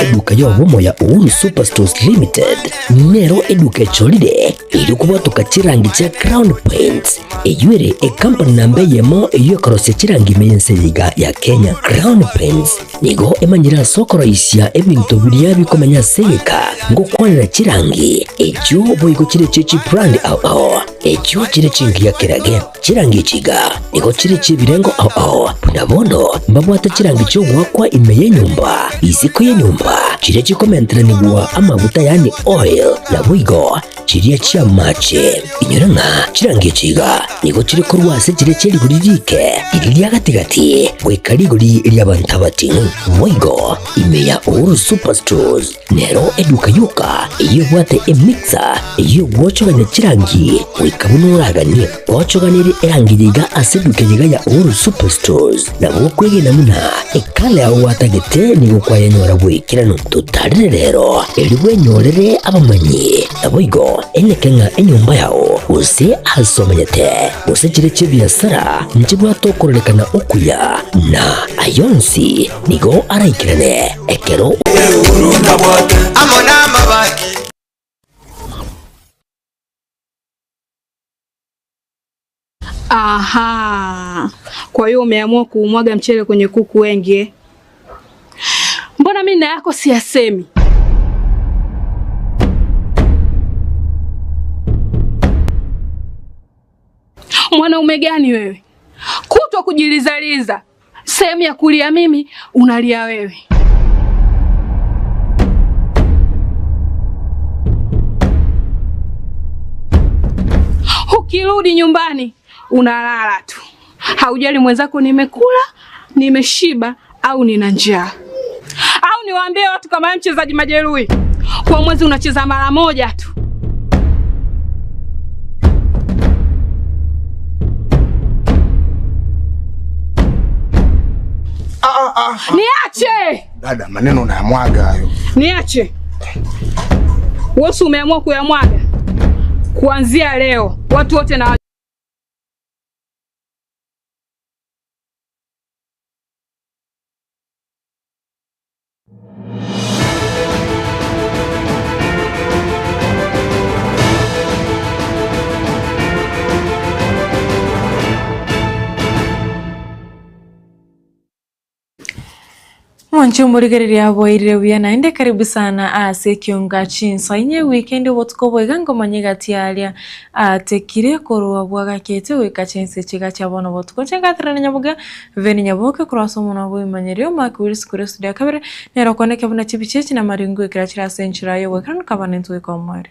Eduka yobomo ya Uhuru Superstores Limited nero eduka cholide ili kubatuka chirangi cha Crown Paints eyuere company nambe yemo eyokorose chirangi meyense yiga ya Kenya. Crown Paints nigo emanyira sokoro isya ebintu biriya bikomanya seka ngo kwanira chirangi ekyo boyiko chire chechi brand ao ekyo chire chingi ya kirage chirangi chiga nigo chire chibirengo ao nabono mbabwata chirangi cyo gwakwa imeye nyumba iziko ye nyumba chire chikomentera nigwa amavuta yani oil na buigo chiriya chia mache inyuranga chirangi chiga nigo chire kurwase chire cheri guririke iriya gatigati wekariguri iriya bantabati buigo imeya Uhuru Superstores nero eduka yuka iyo bwate emixer iyo gwochoganya chirangi wikabunuragani gwochoganire erangiriga aseduke yiga ya Uhuru Superstores nabo kwege namuna ekale aho watagete nigo kwayanyora bwikirano tutarire rero eriwe nyorere abamanyi naboigo enekenga enyumba yao use asomanyete use chire chibiasara nchibwa tokorelekana okuya na ayonsi nigo araikirane ekero amona mabaki. Aha, kwa hiyo umeamua kuumwaga mchele kwenye kuku wengi. Mbona mimi na yako siyasemi? Mwanaume gani wewe? Kutwa kujilizaliza. Sehemu ya kulia mimi, unalia wewe. Ukirudi nyumbani, unalala tu. Haujali mwenzako nimekula, nimeshiba au nina njaa. Au niwaambie watu kama mchezaji majeruhi, kwa mwezi unacheza mara moja tu. Niache! Dada, maneno unayamwaga hayo. Niache. Wewe umeamua kuyamwaga. Kuanzia leo watu wote na Mwanchumurigereri aboire wiyana ende karibu sana ase kionga chinso inye weekend wotkobo igango manyegati alia tekire korwa bwaga kete weka chinse chiga chabona wotko chenga trana nyabuga veni nyaboke crosso mona boy manyerio makuris kuris studio kabere nero koneke buna chibichechi na maringo ikrachira senchira yo wekan kabanentu ekomari.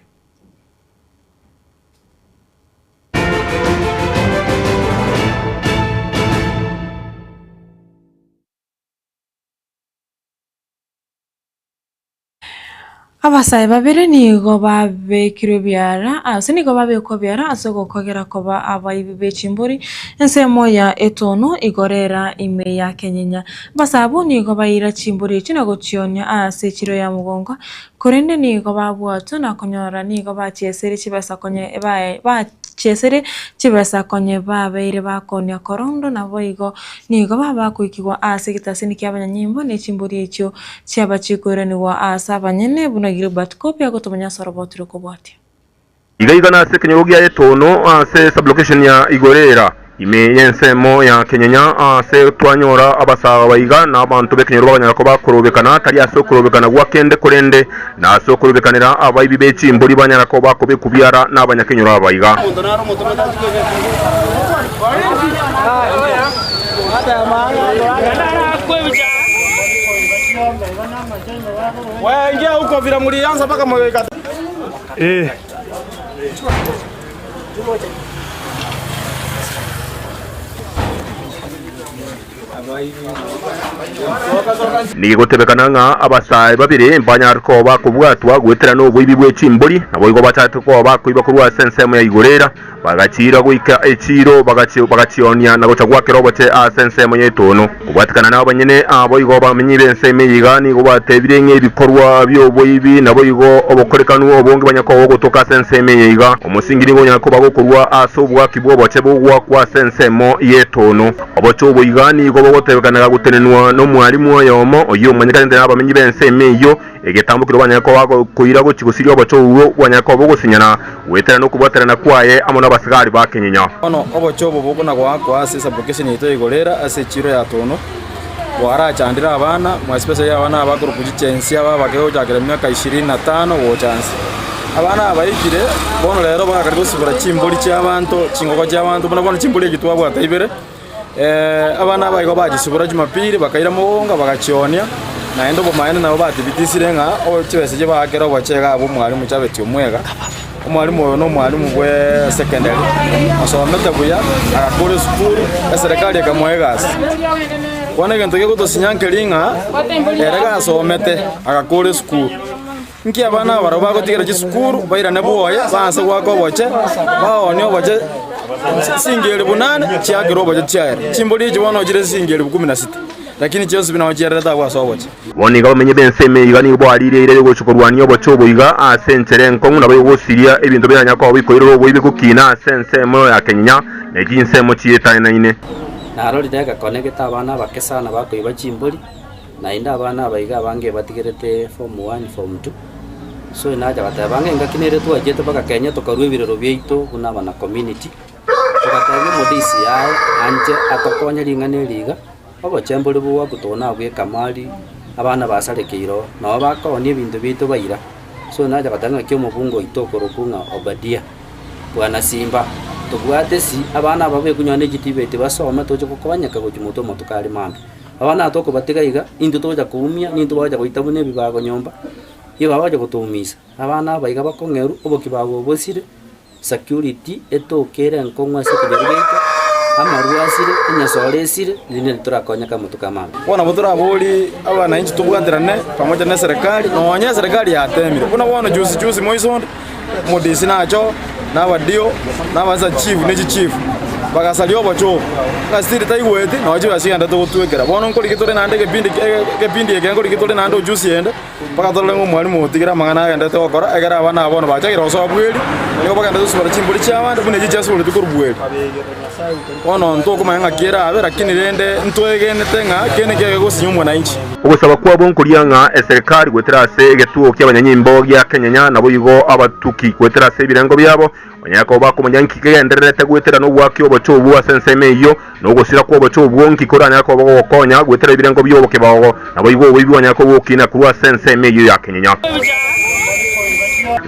Abasai babere nigo babekirwe byara nigo babeko byara asoko kogera koba abayibi bechimburi ensemo ya etono igorera ime ya kenyenya basabo nigo bayira chimburi chinago chionya chiro ya mugongo korende nigo babwato na konyora nigo bachesere chibasa konye ba chesere chibasa konye babeire bakonya korondo na boigo nigo baba kuikigwa gitasini kyabanyanyimbo ne chimburi echo cyabachikore wa asabanyene buna Gilbert Kopi agotomanya sorobotiro kobwati igana se kenyogia etono se sublocation ya igorera ime yensemo ya kenyenya se twanyora abasaba bayiga na abantu bekenyero babanyara ko bakorobekana tari asokorobekana gwakende korende na asokorobekanira abayibi bechimburi banyara ko bakobe kubyara n'abanyakenyero abayiga waingia huko vile mlianza mpaka mweka nigotebekana nga abasai babiri mbanyarko bakubwatwa gwetera no bwibi bwechimburi nabo igo batatu ko bakwiba kurwa sensemo ya igorera bagachira guika echiro bagachionia na gochagwa kerobote sensemo yetono kubwatikana nabo nyene abo igo bamenyi benseme yigani go batebire nge bikorwa byo bwibi nabo igo obokorekanu obonge banyako gotoka senseme yiga omusingiri ngo nyako bagokurwa asobwa kibwo boche bugwa kwa sensemo yetono obocho buyigani go gotebekanaga gutenenwa no mwarimu oyomo oyo manyikane n'abamenyi b'enseme iyo egetambukiro banyako kuira guchigusirio obochobo banyako bogusinyana wetera no kubwaterana kwaye amo n'abasigari ba Kenya ono obochobo buguna gwako ase application ito igorera ase chiro ya tono warachandira abana mwa special y'abana abakuru kugichensia babageo jagera myaka 25 wo chance abana abayigire bono rero bakari gusubira chimbuli cy'abantu chingoko cy'abantu bono chimbuli gitwa bwata ibere abana bayigo bagisubira Jumapili bakaira mugonga bagachionia naendo bomaene nabo batibitisire nga ochwese je bagera obachega abo mwarimu cyabeti omwega omwarimu oyo no mwarimu gwe secondary asomete buya akakore school eserikali ekamwegasi wana gento gego tosinyankelinga erega asomete akakore school nki abana baro bagotigera chi school baira ne boya banse gwako boche baonyo boche singeli bunane cyagiro boche cyare chimboli je wono jire singeli 16 lakini cyose binawajerera tagwa soboche boni ga bamenye benseme igani bo arire ire go chukurwani obochobo iga asentere nkongu nabo gosiria ebintu byanya ko bikoirero bo ibikukina sensemo ya Kenya ne jinsemo chieta naine narori daga connect abana bakesana bakoiba chimboli na inda abana baiga bange batigerete form 1 form 2 so inaja batabange ngakinere tu ajete baka Kenya tokarwe birero byeito kuna bana community tukataye modisi yae anje atokonya lingane liga abo chemboli bwo gutona bwe kamali abana basarekeiro no bakoni ebintu bito baira so naja batanga kyo mubungo itokoro kunga Obadia bwana Simba tubwate si abana babe kunyane gitibete basoma toje kokobanyaka go kimoto motukali mambe abana atoko bategaiga into toja kuumia ninto baja goitabune bibago nyomba iyo babaje gutumisa abana baiga bakongeru obokibago bosire security etokere nkongwa sekegergeito amaruasire inyasoresire nine turakonya kama tukamanga wana botura boli abana inchi tubwandirane pamoja na serikali no wanya serikali ya temire kuna wana juice moison modisi nacho n'abadio n'abaza chief ne chief bagasalio bocho kasiri taigwete no waje basiga ndato gutwekera bono nkori kitore nande kepindi ege nkori kitore nande juice yende bakatole ngo mwalimu otigira mangana yende to gukora egera abana abono bachagira oso bweli nigo baganda dusubira chimbuli cy'abandi bune gichasu buli tukuru bweli ono ntoko manga kera abe lakini rende ntwegene tenga kene kege gusinyumwa na inchi ubusaba kwa bonkurianga eserikali gweterase getuo ky'abanyanyimbo gya Kenya nabo yigo abatuki gweterase birengo byabo banyako bakomanya nkigenderete gwetera no bwaki obochobu asenseme iyo no gusira kwa obochobu nkikoranya ko bokonya gwetera birengo byoboke bawo nabo yigo bibwanyako bokina kurwa senseme iyo ya Kenya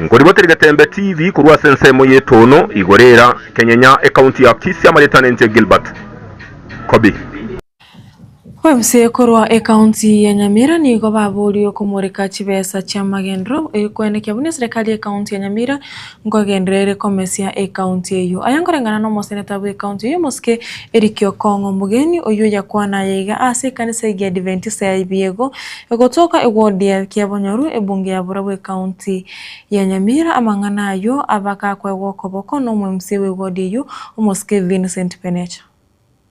ngori boterega tembe TV kurwa sensemo yetono igorera Kenya account ya Kisia Maritanente Gilbert Kobi Wemse korwa ekaunti ya Nyamira nigo babulio kumurika chibesa cha magendro kwene kyabune serikali ekaunti ya Nyamira ngogendrere komesia ekaunti eyo ayangorengana no moseneta bwe ekaunti eyo moske Erikio Kongo mugeni oyo yakwana yega ase kanisa ya Adventista ya Ibiego egotoka ewodi ya Kiabonyoru ebunge ya bura bwe ekaunti ya Nyamira amangana ayo abaka kwa wokoboko no mwemse we wodi eyo moske Vincent Penecha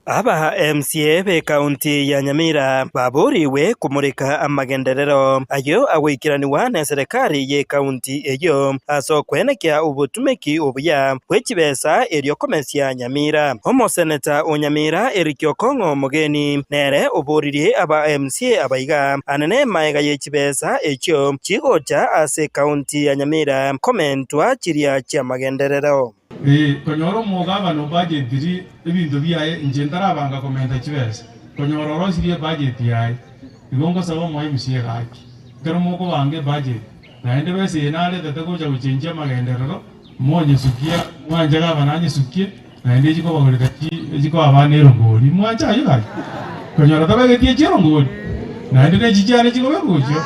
Aba MCA be kaunti ya Nyamira baburiwe kumurika amagenderero ayo awikiraniwa na serikali ye kaunti eyo aso kwenekya ubutumeki obuya bwekibesa eryo komesia Nyamira homo seneta onyamira Erikio Kongo mugeni nere uburirie aba MCA abaiga anene maega yekibesa ekyo kigocha ase kaunti ya Nyamira komentwa kiria kya magenderero konyoro mugaba no budget diri ibintu biyaye njendara banga komenta kibese konyoro rosirie budget yaye igongo sabo moyi musiye gaki kero muko bange budget na ende bese nale tatagoja guchenja magenderero monye sukia mwanja gaba nanye sukie na ende jiko bagoreka jiko abane rongoli mwanja ayo gaki konyoro tabage tie chirongoli na ende ne jijane jiko begujo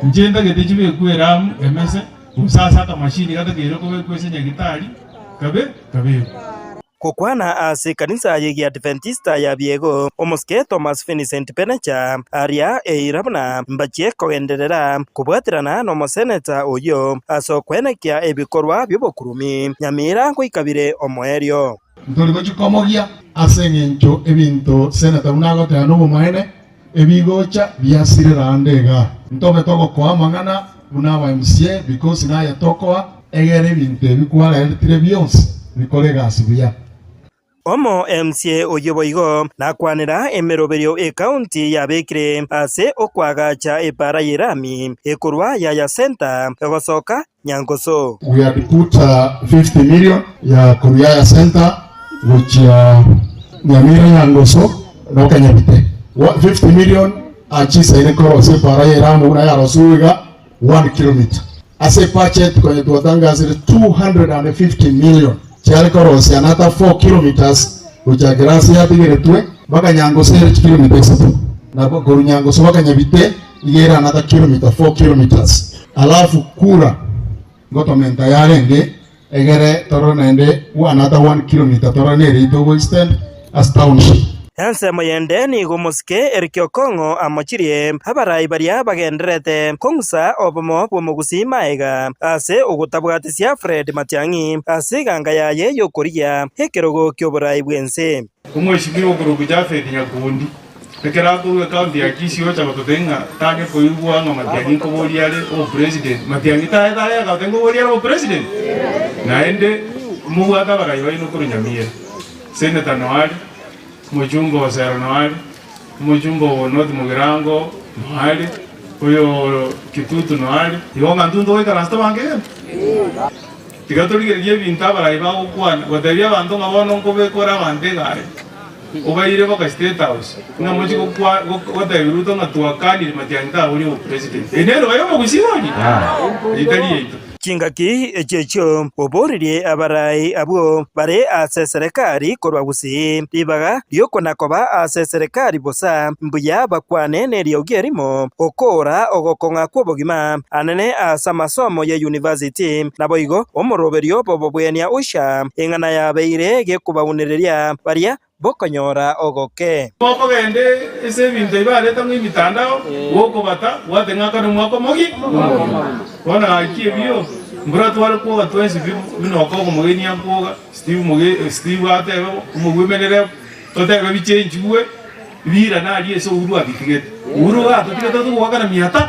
njenda gete jibe kwera emese usasa ta machine gata gero ko kwese nyagitari kabe Kokwana ase kanisa ya Adventista ya Biego omoske Thomas Vincent Penecha aria eirabna mbachie kogenderera kubwatirana no moseneta oyo aso kwenekya ebikorwa byobokurumi Nyamira ngoikabire omoerio ntoligo chikomogia ase ngencho ebinto seneta unago te no bomaene ebigocha biasirira ndega ntobe togo kwa mangana unaba MCA because na ya tokoa egere binte bikwala eltire byonse bikolega asibuya omo MCA oyoboigo nakwanira emeroberio county ya Bekire ase okwagacha epara yerami ekurwa ya center egosoka Nyangoso. We had put 50 million ya Kuriaya Center which Nyamira Nyangoso na Kanyabite. 50 million achisa ile koro separa yerami una ya Rosuiga 1 kilometer. Ase budget kwenye tuwatanga ase 250 million. Chiari koro si another 4 kilometers ucha grasi ya tigere tuwe baka Nyangoso 8 kilometers. Na kuru Nyangoso baka Nyabite igera another kilometer 4 kilometers. Alafu kura government ayarenge egere toro nende another 1 kilometer toro nere ito extend as township. Yanse mayende ni gomoske erikyo kongo amochirie habarai baria bagenderete kongsa obomo bwomugusi maega ase ogutabwatisia Fred Matiang'i ase ganga yaye yokoria hekerogo kyoborai bwense kumweshimiro okurugu Jafeth Nyakundi tekera kuwe kaunti ya Kisii ocha gototenga tage koigwa nga Matiang'i koboriare o president Matiang'i tae ga tengo boriare o president naende mugata bagai baino kuru Nyamira Senator Noari Mujumbo wa Sierra Noari, Mujumbo wa North Mugirango Noari, huyo Kitutu Noari, yonga ntundo weka rasta bangere. Tigatoli geriye binta baraiba ukwana, wadaria bantu ngabono nkobe kora bandega. Obaire baka State House. Kuna mochi kwa wadabiruto ngatuakani Matiang'i uri o president. Enero bayo mugusiwani. Itali ito. Kingaki echecho oboririe abarai abo bare ase serikali korwa gusi ribaga yokona koba ase serikali bosa mbuya bakwane neriogerimo okora ogokonga kwobogima anene asa masomo ya university naboigo omoroberio bobobwenia usha engana ya beire gekubawunereria baria bokonyora ogoke boko gende ese bintu ibare tangi mitandao woko bata watenga kana mwako mogi wana akibio mbura twara ko twensi bino ko mugeni yankoga Steve atebe umugwemerere totebe bichenjuwe bira na ali eso uru abitigete uru atukete to wakana miata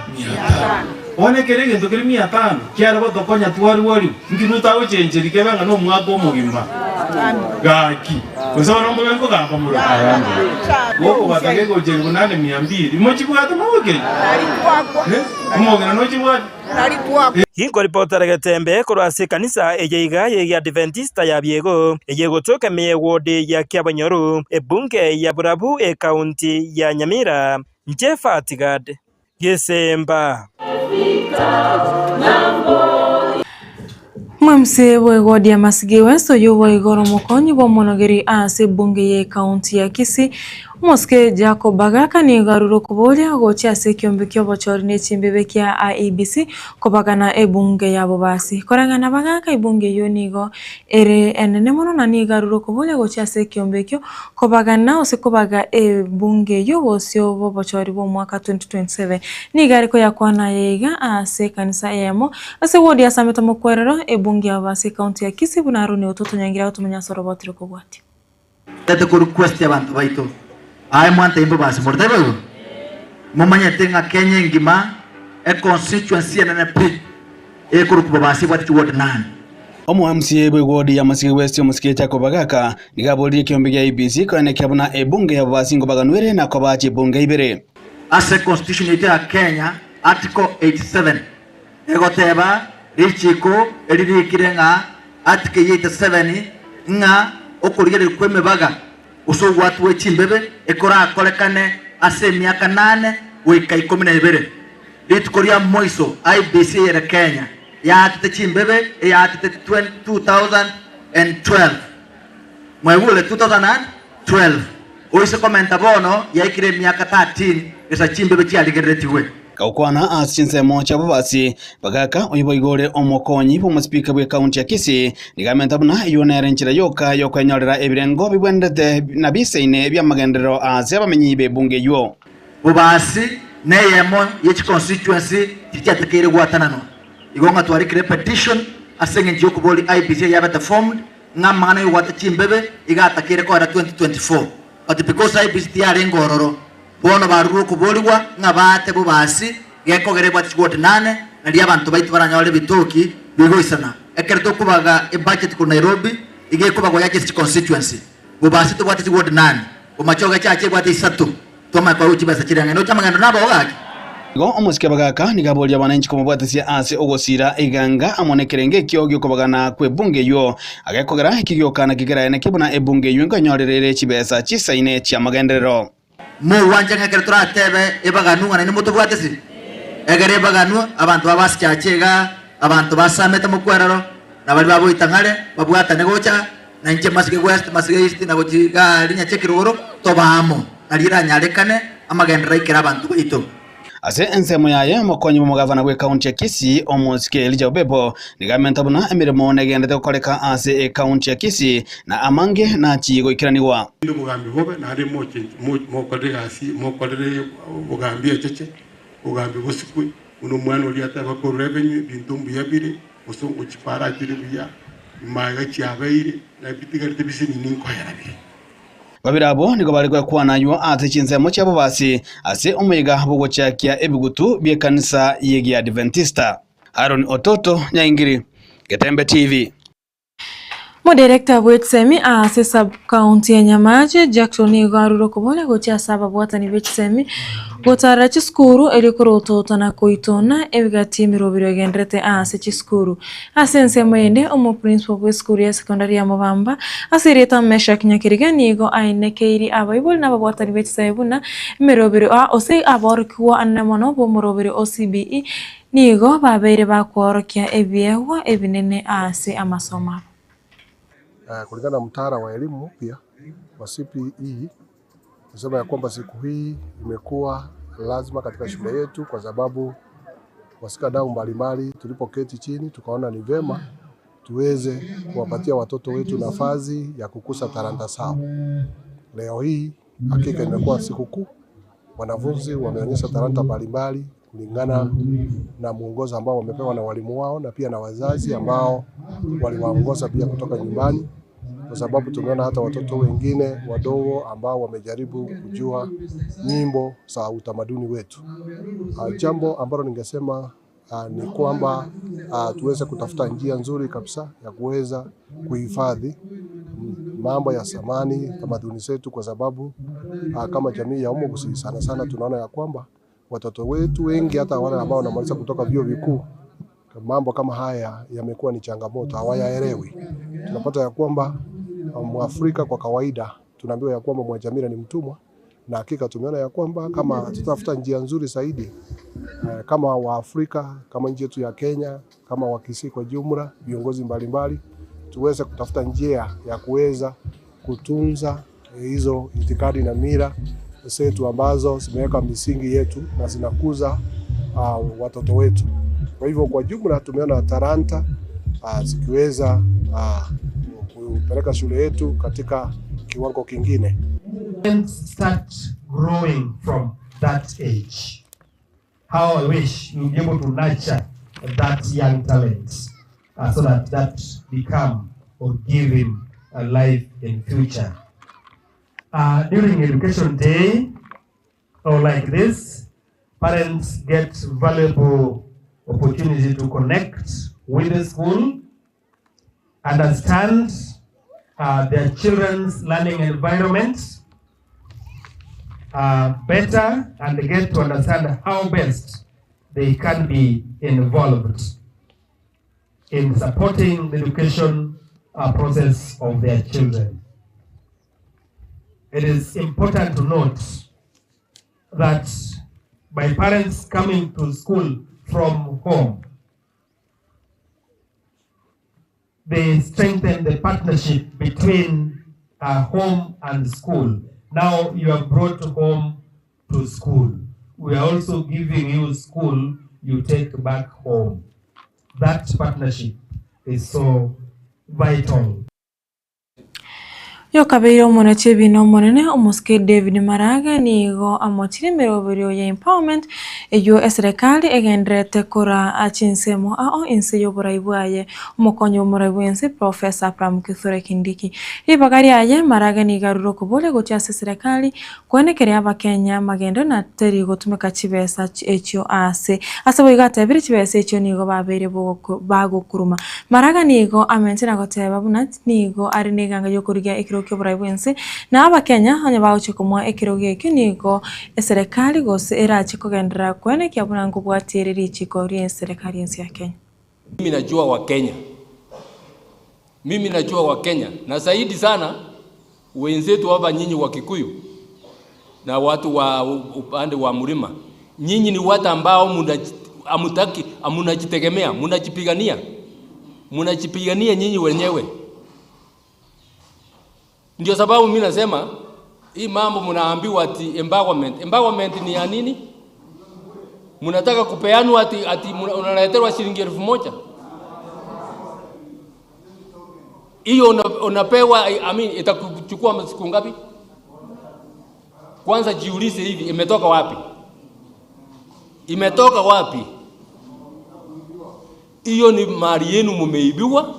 one kerege to keremi 500 kyara bo tokonya twari wari ngiruta we chenjeri kebanga no mwako mugimba gaki usaba no mbengo gamba mura woko batage ko jengo nane 200 mochibwata moge umogena no chibwata Hinko ripota Getembe korwase kanisa ejeiga ya Adventista ya Biego ejego toka mewode ya Kiabanyoru ebunge ya Burabu county ya Nyamira Njefa Tigad Gesemba Mwamse wegodi ya Masige Westo yuwa igoro mokonyi wa monogeri ase bunge ye kaunti ya Kisii Moske Jacob Bagaka ni garuro kubolia gochi ase kiombe kyobo chorine chimbebe kia IEBC kobagana ebunge ya bobasi korangana Bagaka ebunge yonigo ere enene mono na ni garuro kubolia gochi ase kiombe kyo kobagana ose kobaga ebunge yobo sio bobo chori bo mwaka 2027 ni gariko ya kwana yega ase kanisa yemo ase wodi ya sameto mokwerero ebunge ya bobasi kaunti ya Kisii bunaro ni ototo nyangira otumenya sorobotiro kobwati tete ku request abantu baito ai mwanta imbo basi mortebe mumanya tenga Kenya ngima e constituency na pe e ku basi bati ward 9 omo MCA bwegodi ya Masige West Moske Jacob Bagaka nigaboli kiombe ya IEBC kone kyabuna ebunge ya basi ngobaganwere na kobachi bunge ibere ase constitution ya Kenya article 87 egoteba richiko eririkirenga article 87 nga okurigere kweme baga uso watu wechimbebe ekora akorekane ase miaka 8 wika 12 ritukoria moiso IEBC ya Kenya ya atete chimbebe ya atete 2012 mwebule 2012 oise komenta bono ya ikire miaka 13 esa chimbebe chialigeretiwe kaukwana asinse mocha babasi Bagaka oyiboigore omokonyi po speaker bwe county ya Kisii nigamenta buna yonere nchira yoka yokwenyorera ebirengo bibwendete na biseine bya magendero ase bamenyi be bunge yo bobasi neyemo yechi constituency tijatekere gwatanano igonga twarikire petition asenge njo kuboli IEBC yabata formed ngamana yo watachimbebe igatakire ko 2024 but because IEBC yare ngororo bono baruru kuboligwa ngabate bobasi gekogere bati ward 8 nali abantu baitu baranyole bitoki bigoisana ekerto kubaga e budget ku Nairobi ige kubago yake constituency bubasi tubwate chigodi nani umachoga chache bwate isatu toma kwa uchi basa chiranga no chamangano nabo ogaki go omusike bagaka nigaboria bananchi kumubwatesia ase ogosira iganga amonekere kiogyo kubagana kwe bunge yo agekogera ikigyokana kigera ene kibuna ebunge yo nganyorerere chibesa chisaine chia magenderero mu wanja ngakere turatebe ebaganu ngana ni mutu bwatesi egere baganu abantu babasikachega abantu basamete mukwerero nabali babo itangale babwata negocha na nche masike west masike east na gochiga linya chekiruguru tobamo nalira nyarekane amagendera ikira abantu bito ase ensemo yaye mokonyi mugavana gwe county ya Kisii omusike Elijah Obebo nigamenta buna emirimo negendete gukoreka ase county ya Kisii na amange na chigo ikiraniwa mugambi hobe na ari mokorera asi mokorere mugambi echeche mugambi bosikwe uno mwana uri ataba ko revenue bintumbu yabire usongo chipara kiri biya maga chiabeire na bitigarite bisini ninko yarabire babirabo nigo bari kwananywa ate chinsemo cyabo basi ase omega bugochakia ebigutu bye kanisa yegi Adventista. Aaron Ototo Nyaingiri, Getembe TV. Director Bwetsemi ase sub county ya Nyamache Jackson Igaruro kubole gocha saba bwatani Bwetsemi gotara chiskuru elikoro toto na koitona ebigati mirobiro gendrete ase chiskuru asense moyende omo principal bweskuru ya secondary ya Mubamba asireta mesha kinyakiriga nigo aine keiri abaibol na bwatani Bwetsebuna mirobiro ose aborkuwa annamono bo mirobiro OCBE nigo babere bakworokia ebyewa ebinene ase amasoma. Kulingana na mtaala wa elimu pia wa CPE nasema ya kwamba siku hii imekuwa lazima katika shule yetu kwa sababu wasikadau mbalimbali tulipoketi chini tukaona ni vema tuweze kuwapatia watoto wetu nafasi ya kukuza talanta zao. Leo hii hakika imekuwa siku kuu, wanafunzi wameonyesha talanta mbalimbali kulingana na mwongozo ambao wamepewa na walimu wao na pia na wazazi ambao waliwaongoza pia kutoka nyumbani, kwa sababu tumeona hata watoto wengine wadogo ambao wamejaribu kujua nyimbo za utamaduni wetu. Jambo ambalo ningesema ni kwamba tuweze kutafuta njia nzuri kabisa ya kuweza kuhifadhi mambo ya zamani, tamaduni zetu, kwa sababu kama jamii ya Umugusi sana sana tunaona ya kwamba watoto wetu wengi hata wale ambao wanamaliza kutoka vyuo vikuu mambo kama haya yamekuwa ni changamoto, hawayaelewi. Tunapata ya kwamba Mwafrika kwa kawaida tunaambiwa ya kwamba Mwajamila ni mtumwa, na hakika tumeona ya kwamba kama tutafuta njia nzuri zaidi kama Waafrika, kama nchi yetu ya Kenya, kama Wakisii kwa jumla, viongozi mbalimbali, tuweze kutafuta njia ya kuweza kutunza hizo itikadi na mila zetu ambazo zimeweka misingi yetu na zinakuza watoto wetu. Kwa hivyo kwa jumla tumeona talanta zikiweza kupeleka shule yetu katika kiwango kingine. Start growing from that age. How I wish you'll be able to nurture that young talent so that become or give him a life in future. During Education Day or like this, parents get valuable opportunity to connect with the school, understand their children's learning environment better, and get to understand how best they can be involved in supporting the education process of their children. It is important to note that by parents coming to school from home, they strengthen the partnership between home and school. Now you are brought home to school. We are also giving you school you take back home. That partnership is so vital. Yo kabeiro mwana chebi no mwana omuske David Maraga nigo amotire merobero ya empowerment eyo serikali egendrete kora achinsemo inse yo buraibwaye umukonyo muraibuense Professor Abraham Kithure Kindiki ibagari aye Maraga ni garuro kubole gocha serikali kwenekere abakenya magendo na teri gotumeka chibesa echo ase asabo igata biri chibesa echo nigo babere bago kuruma Maraga nigo amentina goteba buna nigo ari neganga yo kuriga ikiro kyo buraibwense na abakenya anya bauche kumwa ekiroge kiniko serikali gose erache kugendera kwene kya bunangu bwatiriri chiko rie serikali yensi ya Kenya. Mimi najua wa Kenya na zaidi sana wenzetu hapa nyinyi wa Kikuyu na watu wa upande wa Mlima. Nyinyi ni watu ambao munajitegemea, munajipigania nyinyi wenyewe. Ndio sababu mimi nasema hii mambo mnaambiwa ati empowerment ni ya nini? Mnataka kupeanwa ati unaletewa shilingi 1000. Hiyo unapewa, itakuchukua siku ngapi? Kwanza jiulize hivi, imetoka wapi? Hiyo ni mali yenu mmeibiwa.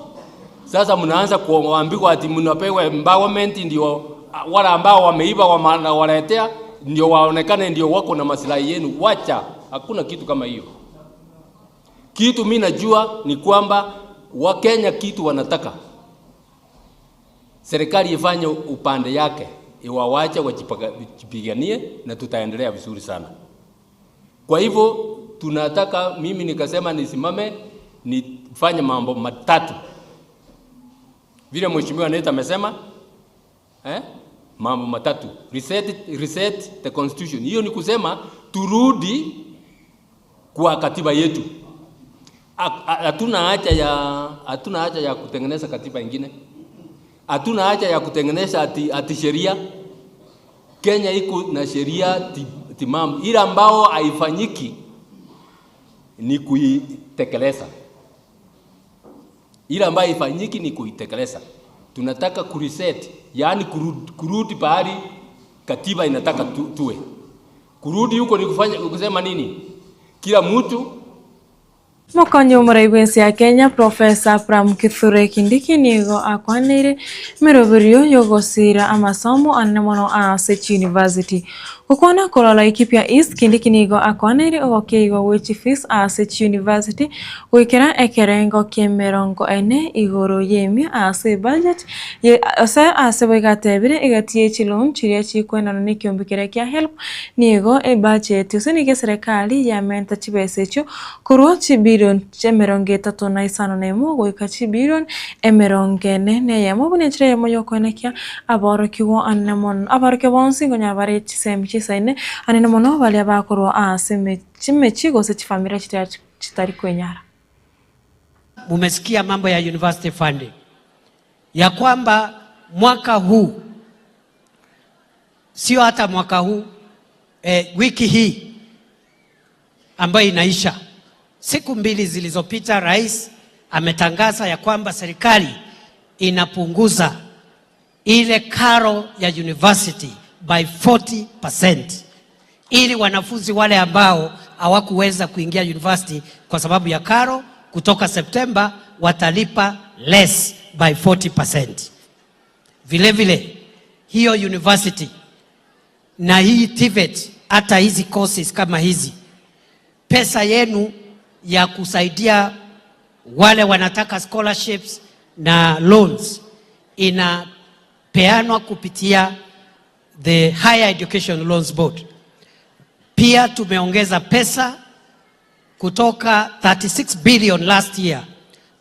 Sasa mnaanza kuambiwa ati mnapewa empowerment, ndio wale ambao wameiba waletea ndio waonekane ndio wako na maslahi yenu. Wacha, hakuna kitu kama hiyo. Kitu mimi najua ni kwamba Wakenya kitu wanataka serikali ifanye upande yake, iwawache wajipiganie na tutaendelea vizuri sana. Kwa hivyo tunataka, mimi nikasema nisimame nifanye mambo matatu. Vile mheshimiwa Neta amesema, mambo matatu. Reset the constitution. Hiyo ni kusema turudi kwa katiba yetu. Hatuna haja ya kutengeneza katiba nyingine. Hatuna haja ya kutengeneza ati sheria. Kenya iko na sheria timamu. Ile ambao haifanyiki ni kuitekeleza. Tunataka kureset, yani kurudi pahali katiba inataka tuwe. Kurudi huko ni kusema nini? Kila mtu Mokonyo muraibwensi ya Kenya Professor Pram Kithure Kindiki nigo akwanire mirobirio yogosira amasomo anemono Ase University. Kukwana kolola ikipya East Kindiki nigo akwanire ogokeigo which fees Ase University wikera ekerengo kemerongo ene igoro yemi Ase budget ase boigatebire igatie chilon chiria chikwena no nikyombikere kya help nigo budget usenike serikali ya menta chibesecho kurochi bilion chemeronge tatu na isano nemo goikachi bilion emerongene ne yamo bunechire yamo yokonekia aborokiwo anemon aborokebonsi ngonyabare chisemchi saine anemono bali abakoro Ase chimechigo se chifamira chitari kwenyara. Mumesikia mambo ya university funding ya kwamba mwaka huu, sio hata mwaka huu, wiki hii ambayo inaisha, siku 2 zilizopita, rais ametangaza ya kwamba serikali inapunguza ile karo ya university by 40%, ili wanafunzi wale ambao hawakuweza kuingia university kwa sababu ya karo kutoka September watalipa less by 40%. Vile vile hiyo university na hii TVET, hata hizi courses kama hizi, pesa yenu ya kusaidia wale wanataka scholarships na loans inapeanwa kupitia the Higher Education Loans Board. Pia tumeongeza pesa kutoka 36 billion last year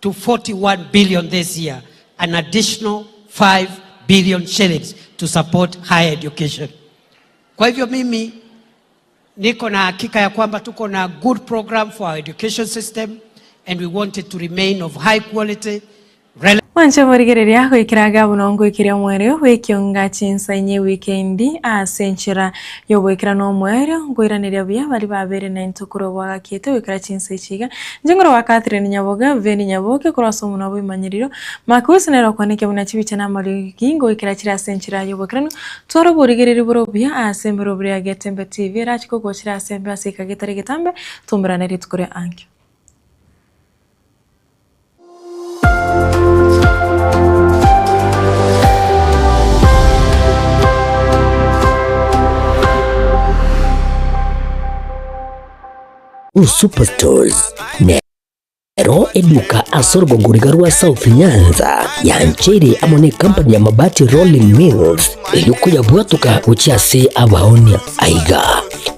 to 41 billion this year, an additional 5 billion shillings to support higher education. Kwa hivyo mimi niko na hakika ya kwamba tuko na good program for our education system and we want it to remain of high quality. Wancha morigereria gwikiraga bunongo ikiria mwerio wikionga chinsainye weekendi asenchira yo gwikira no mwerio ngwiraniria bia bali babere na intukuro gwagakite wikira chinsaichiga njengoro wa Catherine Nyaboga Veni Nyaboke kuraso muno bimanyiriro makusinero kwanike buna chibicha na mali kingo ikira chira senchira yo gwikira twaro borigereri burobia asembero bria Getembe TV rachiko gochira asembe asika getari getambe tumbrana ritukure ankyo. Superstores. ero eduka asorgo ngurigarwa South Nyanza ya Nchere amone company ya mabati Rolling Mills yuko yabwatuka uchiase abaonia aiga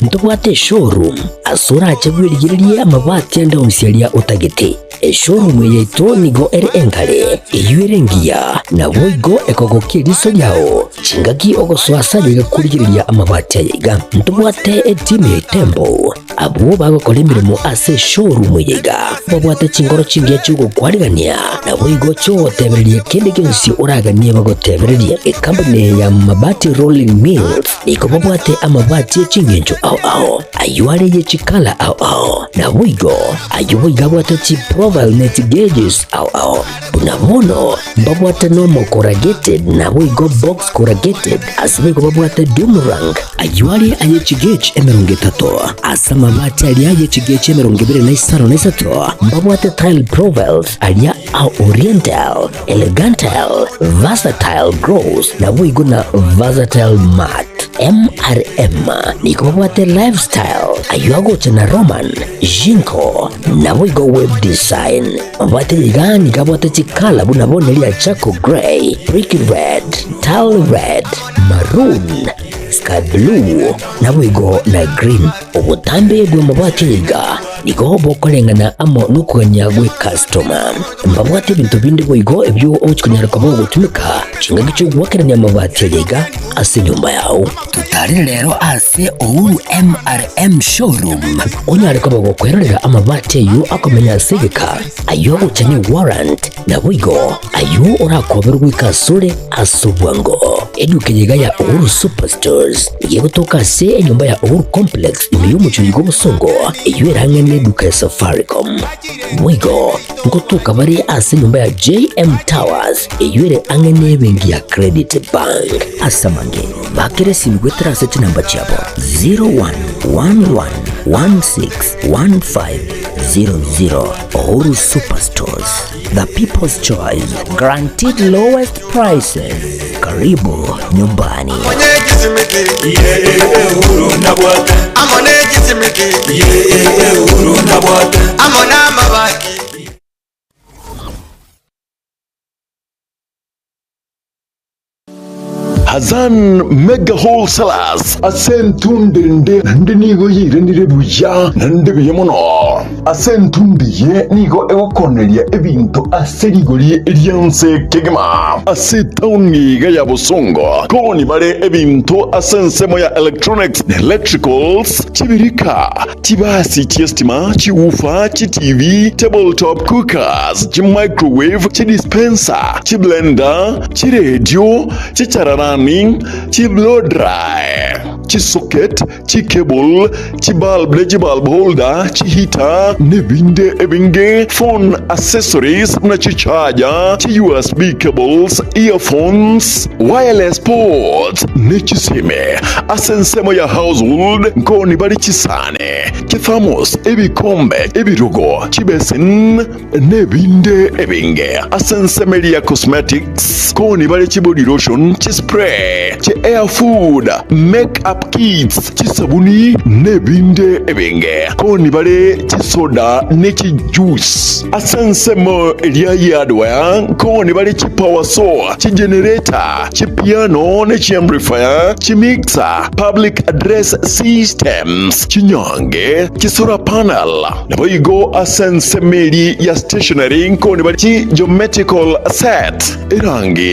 ntubwate showroom asura chagwirigirie amabati anda unsialia utagete showroom yeto nigo ere engale iyuerengia na boigo ekogokie riso yao chingaki ogoswasa ligakurigiria amabati aiga ntubwate team Tembo abo bagokora imirimo ase showroom yiga babwate chingoro chingiye cyugo kwarigania na boigo cyo tebererie kende kensi uraganie bagotebererie company ya mabati Rolling Mills iko babwate amabati chingenjo ao ayuare ye chikala ao na boigo ayuboiga bwate chi profile net gauges ao bunabono babwate normal corrugated na boigo box corrugated asibego babwate Dumarang ayuare aye chigage emeronge tato asama mabati alia ye chigage emeronge bere na isaro na isato babwate tile profiles alia au oriental elegantal versatile gross na boigo na versatile mat MRM niko babwate lifestyle ayuago chana Roman Jinko na boigo web design babwate ligani kabwate chikala bunabone lia Chaco Grey, Brick Red, Tile Red, Maroon, Sky Blue na boigo na green ubutambe gwe mabwate liga niko bokolengana amo nukuganya gwe customer mbabwate bintu bindi boigo ebyo ochikunyara kwabo gutumika chinga cyo gwakeranya mabati liga ase nyumba yao tutari lero ase Uhuru MRM showroom onyare kwabo gukwerera amabati yu akomenya segeka ayo gucanye warrant na boigo ayo urakoberwa ikasure asubwango edukenyega ya Uhuru Superstores igiye gutoka se nyumba ya Uhuru Complex imiyumucho yigo busongo iyo erange neduka ya Safaricom boigo ngotuka bari ase nyumba ya JM Towers iyo ere ange nebengi ya Credit Bank asamange bakere simgwetera sete namba chabo 0111161500 Uhuru Superstores, the people's choice, guaranteed lowest prices. Karibu nyumbani. Hazan Mega Wholesalers asentundende nande nigo yire nirebuja nande biyemono asentundiye nigo egokonelia ebintu aserigoliye elianse kegema asetauniga ya busongo koni bare ebintu asensemo ya electronics electricals chibirika chibasi chiestima chiufa TV tabletop cookers microwave dispenser blender radio chichararani blow dry socket cable bulb bulb holder heater nebinde ebinge phone accessories na charger USB cables earphones wireless ports nechiseme asensemo ya household nkoni bari chisane thermos ebikombe ebirugo chibesin nebinde ebinge asenseme ya cosmetics koni bari body lotion spray air food makeup kits sabuni nebinde ebinge koni bale soda neki juice asensemo elia yadware koni bale power saw generator piano neki amplifier mixer public address systems nyange solar panel naboigo asensemeli ya stationery koni bale geometrical set erangi